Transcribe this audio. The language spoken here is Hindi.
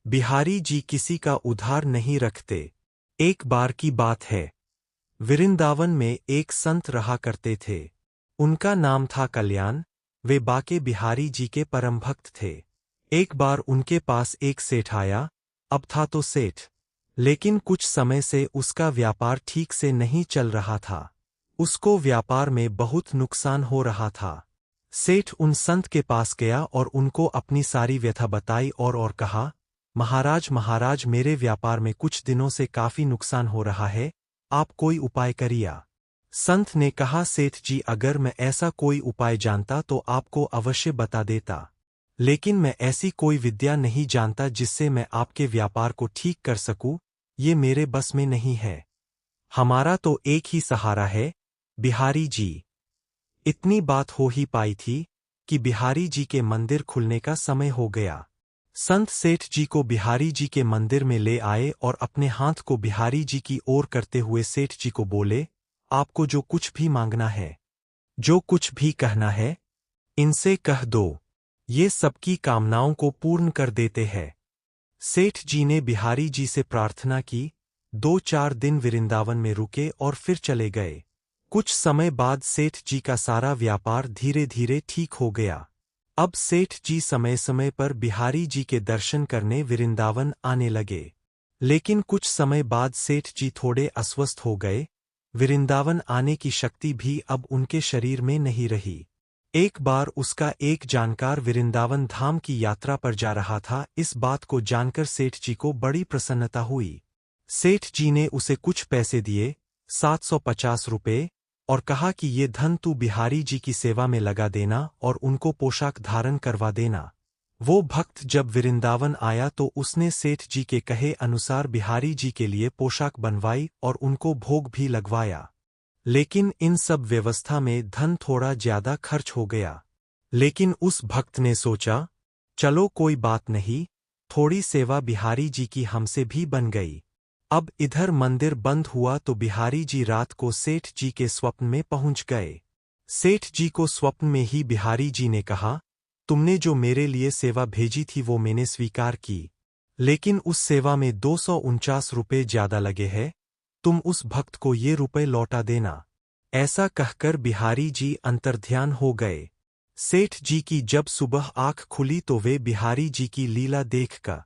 बिहारी जी किसी का उधार नहीं रखते। एक बार की बात है, वृंदावन में एक संत रहा करते थे। उनका नाम था कल्याण। वे बाके बिहारी जी के परम भक्त थे। एक बार उनके पास एक सेठ आया। अब था तो सेठ, लेकिन कुछ समय से उसका व्यापार ठीक से नहीं चल रहा था। उसको व्यापार में बहुत नुकसान हो रहा था। सेठ उन संत के पास गया और उनको अपनी सारी व्यथा बताई और कहा, महाराज महाराज, मेरे व्यापार में कुछ दिनों से काफी नुकसान हो रहा है, आप कोई उपाय करिए। संत ने कहा, सेठ जी, अगर मैं ऐसा कोई उपाय जानता तो आपको अवश्य बता देता, लेकिन मैं ऐसी कोई विद्या नहीं जानता जिससे मैं आपके व्यापार को ठीक कर सकूं। ये मेरे बस में नहीं है। हमारा तो एक ही सहारा है, बिहारी जी। इतनी बात हो ही पाई थी कि बिहारी जी के मंदिर खुलने का समय हो गया। संत सेठ जी को बिहारी जी के मंदिर में ले आए और अपने हाथ को बिहारी जी की ओर करते हुए सेठ जी को बोले, आपको जो कुछ भी मांगना है, जो कुछ भी कहना है, इनसे कह दो, ये सबकी कामनाओं को पूर्ण कर देते हैं। सेठ जी ने बिहारी जी से प्रार्थना की। 2-4 दिन वृंदावन में रुके और फिर चले गए। कुछ समय बाद सेठ जी का सारा व्यापार धीरे धीरे ठीक हो गया। अब सेठ जी समय समय पर बिहारी जी के दर्शन करने वृंदावन आने लगे। लेकिन कुछ समय बाद सेठ जी थोड़े अस्वस्थ हो गए। वृंदावन आने की शक्ति भी अब उनके शरीर में नहीं रही। एक बार उसका एक जानकार वृंदावन धाम की यात्रा पर जा रहा था। इस बात को जानकर सेठ जी को बड़ी प्रसन्नता हुई। सेठ जी ने उसे कुछ पैसे दिए, 750 रुपए, और कहा कि ये धन तू बिहारी जी की सेवा में लगा देना और उनको पोशाक धारण करवा देना। वो भक्त जब वृंदावन आया तो उसने सेठ जी के कहे अनुसार बिहारी जी के लिए पोशाक बनवाई और उनको भोग भी लगवाया। लेकिन इन सब व्यवस्था में धन थोड़ा ज्यादा खर्च हो गया। लेकिन उस भक्त ने सोचा, चलो कोई बात नहीं, थोड़ी सेवा बिहारी जी की हमसे भी बन गई। अब इधर मंदिर बंद हुआ तो बिहारी जी रात को सेठ जी के स्वप्न में पहुंच गए। सेठ जी को स्वप्न में ही बिहारी जी ने कहा, तुमने जो मेरे लिए सेवा भेजी थी वो मैंने स्वीकार की, लेकिन उस सेवा में 249 रुपए ज्यादा लगे हैं। तुम उस भक्त को ये रुपए लौटा देना। ऐसा कहकर बिहारी जी अंतर्ध्यान हो गए। सेठ जी की जब सुबह आंख खुली तो वे बिहारी जी की लीला देखकर